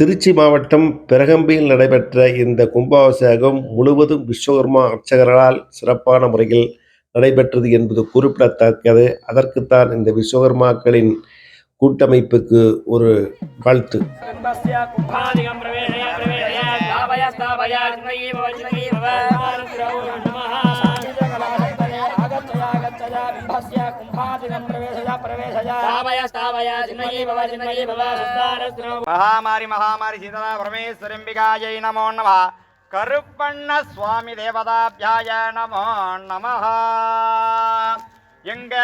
திருச்சி மாவட்டம் பெரகம்பியில் நடைபெற்ற இந்த கும்பாபிஷேகம் முழுவதும் விஸ்வகர்மா அர்ச்சகர்களால் சிறப்பான முறையில் நடைபெற்றது என்பது குறிப்பிடத்தக்கது. அதற்குத்தான் இந்த விஸ்வகர்மாக்களின் கூட்டமைப்புக்கு ஒரு வாழ்த்து. மகாமாரி மகாமாரி சீதா பரமேஸ்வரம்பிகாயை நமோ நமः. கருப்பண்ண சுவாமி தேவதாபியாய நமோ நமः. எங்க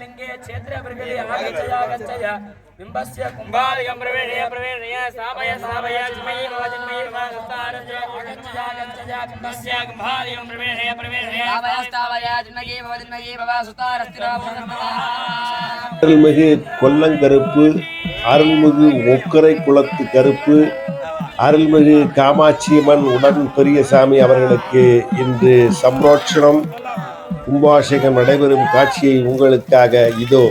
लिंगे क्षेत्र आगच्छय बिंबस्य कुंभादिकं प्रवेशय प्रवेशय स्थापय स्थापय चिन्मयी भव चिन्मयी भव सुस्तारस्य आगच्छय बिंबस्य कुंभादिकं प्रवेशय प्रवेशय स्थापय स्थापय चिन्मयी भव चिन्मयी भव सुस्तारस्तिराभूषणः. அருள்மிகு கொல்லங்கருப்பு, அருள்மிகு ஒக்கரை குளத்து கருப்பு, அருள்மிகு காமாட்சியம்மன் உடன் பெரியசாமி அவர்களுக்கு இன்று சம்ரோட்சணம் கும்பாபிஷேகம் நடைபெறும் காட்சியை உங்களுக்காக இதோ.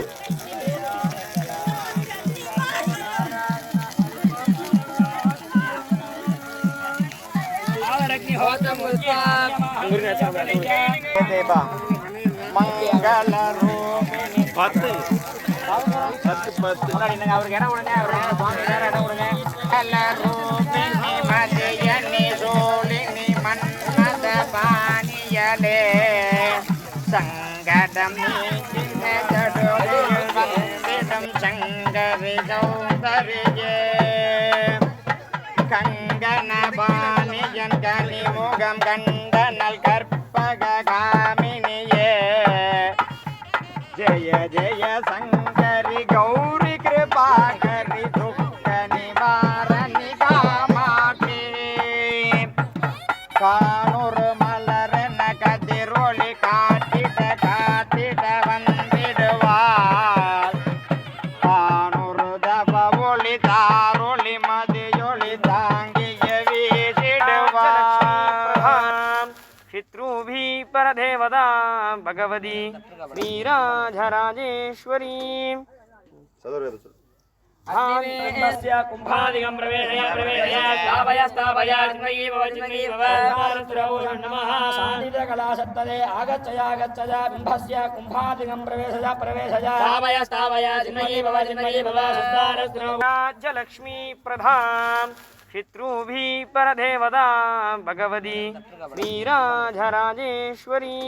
சங்கடம் சங்கரி சௌந்தரியே கங்கணபாணியன் கலிமுகம் கண்டனல் கற்பக காமினியே ஜெய ஜெய சங்கரி கௌரி கிருபாகரி துக்க நிவாரணி காமாட்சி கானூர் மலரன கதிரொளி காட்டிட காட்டிட வந்திடுவார் கானூர் தப ஒளி தாரொளி மதியொளி தாங்கிய வீசிடுவார் சித்ருபி பரதேவதா பகவதி வீராஜராஜேஸ்வரி. कुंभादिकं प्रवेशय प्रवेशय स्थापय स्थापय चिन्मयी भव चिन्मयी भव सुस्तारस्तिराभूषणः नमः. शान्तिकलाशब्दे आगच्छय आगच्छय बिंबस्य कुंभादिकं प्रवेशय प्रवेशय स्थापय स्थापय चिन्मयी भव चिन्मयी भव सुस्तारस्तिराभूषणः. राज्यलक्ष्मी प्रधान पितृभि परदेवता भगवती वीराजराजेश्वरी.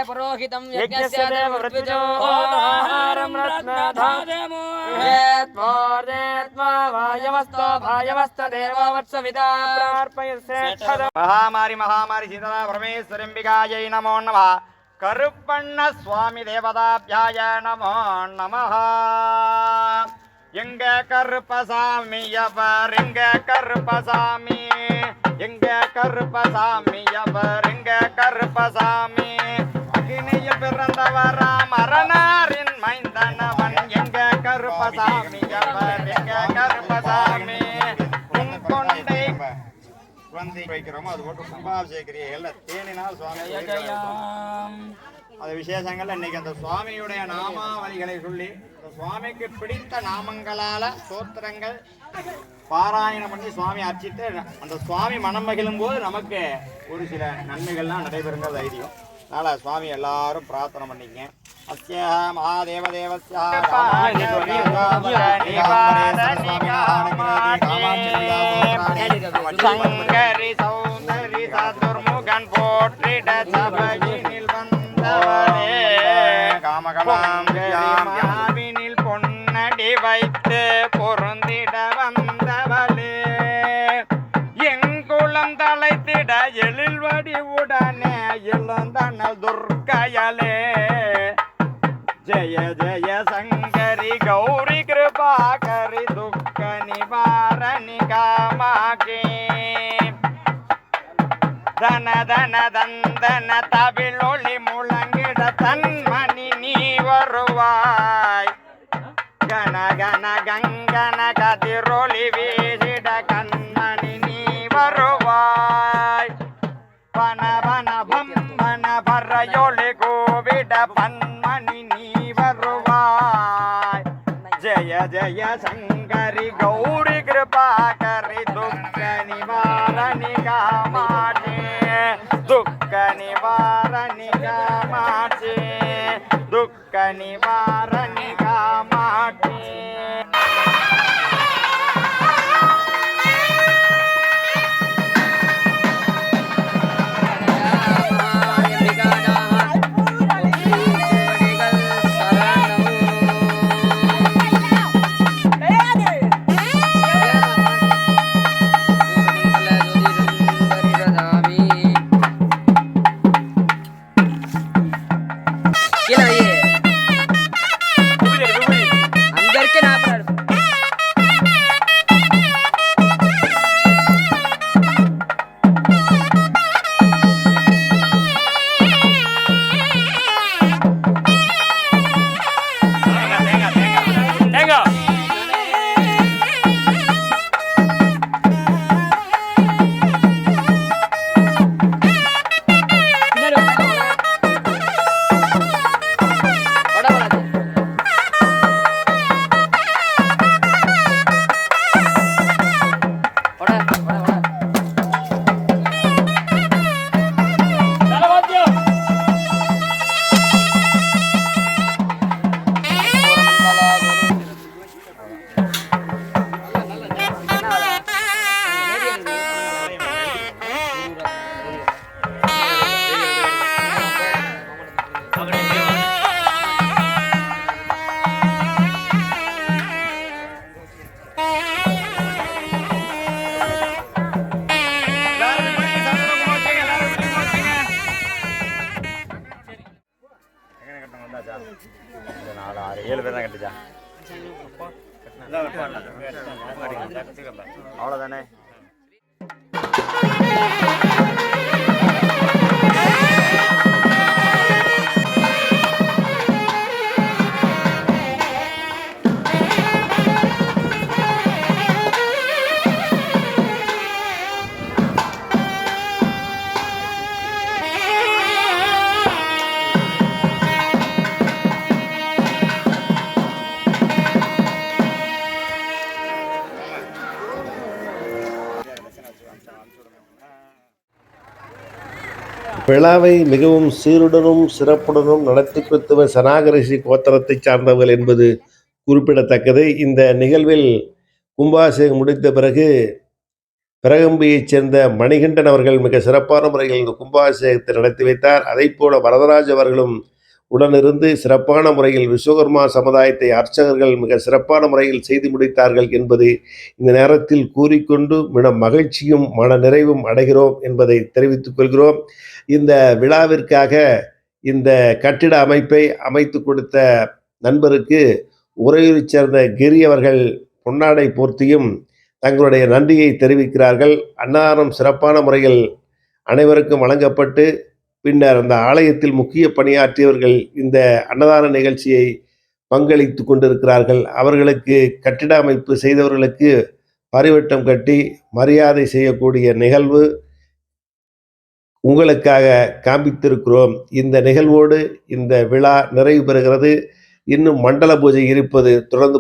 पुरोहितं यज्ञस्य देववृत्तिजो आहारं रत्नधादेमो हेत्वा वायवस्तो भायवस्तदेवो वत्सविता प्रार्पयसे. महामारी महामारी सीता परमेश्वरम्बिकायै नमो नमः. करुप्पण्ण स्वामी देवताभ्याय नमो नमः. எங்க கருப்பசாமி அவர் எங்க கருப்பசாமி எங்க கருப்பசாமி அவர் எங்க கருப்பசாமி அகினியில் பிறந்தவரா மரணாரின் மைந்தனவன் எங்க கருப்பசாமி அவர் எங்க கருப்பசாமி உன் கொண்டை குழந்தை வைக்கிறோமோ அது போட்டு கும்பாபிஷேக கிரியைகள்ல தேனினால் சுவாமி அது விசேஷங்கள்ல இன்னைக்கு அந்த சுவாமியுடைய நாமாவளிகளை சொல்லி அந்த சுவாமிக்கு பிடித்த நாமங்களால சோத்திரங்கள் பாராயணம் பண்ணி சுவாமி அர்ச்சித்து அந்த சுவாமி மனம் மகிழும் போது நமக்கு ஒரு சில நன்மைகள்லாம் நடைபெறுங்கிறது ஐதீகம். அதனால சுவாமி எல்லாரும் பிரார்த்தனை பண்ணிக்கங்க. அஸ்ய மகாதேவதேவஸ்ய சங்கரி சௌந்தரி சதுர்முகன் போற்றிட சபையினில் வந்தவரே காமகலாம்பினில் பொன்னடி வைத்து பொருந்திட வந்தவளே எங்குளம் தலைத்திட எழில் வடிவுடனே எழுந்தனல் துர்க்கையலே ஜய ஜய சங்கரி கௌரி கிருபாகரி துக்க நிவாரணி காமாகி தன தன தந்தன தவிழொளி முழங்கிட தன்மணி நீ வருவாய் கன கன கங்கன கதிரொளி வீசிட கண்மணி நீ வருவாய் பன பன பம்மன பறையொளி கூவிட பன்மணி நீ வருவாய் ஜய ஜய சங்கரி கௌரி கிருபாகரி துக்க நிவாரணி காமாட்சி துக்க நிவாரணி காமாட்சி துக்க நிவாரணி காமாட்சி. அவ்வளோதானே. விழாவை மிகவும் சீருடனும் சிறப்புடனும் நடத்தி கொடுத்தவர் சனாகரிஷி கோத்திரத்தைச் சார்ந்தவர்கள் என்பது குறிப்பிடத்தக்கது. இந்த நிகழ்வில் கும்பாபிஷேகம் முடித்த பிறகு பிரகம்பியைச் சேர்ந்த மணிகண்டன் அவர்கள் மிக சிறப்பான முறையில் இந்த கும்பாபிஷேகத்தை நடத்தி வைத்தார். அதைப்போல வரதராஜ் அவர்களும் உடனிருந்து சிறப்பான முறையில் விஸ்வகர்மா சமுதாயத்தை அர்ச்சகர்கள் மிக சிறப்பான முறையில் செய்து முடித்தார்கள் என்பது இந்த நேரத்தில் கூறிக்கொண்டு மகிழ்ச்சியும் மன நிறைவும் அடைகிறோம் என்பதை தெரிவித்துக் கொள்கிறோம். இந்த விழாவிற்காக இந்த கட்டிட அமைப்பை அமைத்து கொடுத்த நண்பருக்கு உறையூரைச் சேர்ந்த கிரி அவர்கள் பொன்னாடை போர்த்தியும் தங்களுடைய நன்றியை தெரிவிக்கிறார்கள். அன்னதானம் சிறப்பான முறையில் அனைவருக்கும் வழங்கப்பட்டு பின்னர் அந்த ஆலயத்தில் முக்கிய பணியாற்றியவர்கள் இந்த அன்னதான நிகழ்ச்சியை பங்களித்து கொண்டிருக்கிறார்கள். அவர்களுக்கு கட்டிட அமைப்பு செய்தவர்களுக்கு பரிவட்டம் கட்டி மரியாதை செய்யக்கூடிய நிகழ்வு உங்களுக்காக காண்பித்திருக்கிறோம். இந்த நிகழ்வோடு இந்த விழா நிறைவு பெறுகிறது. இன்னும் மண்டல பூஜை இருப்பது தொடர்ந்து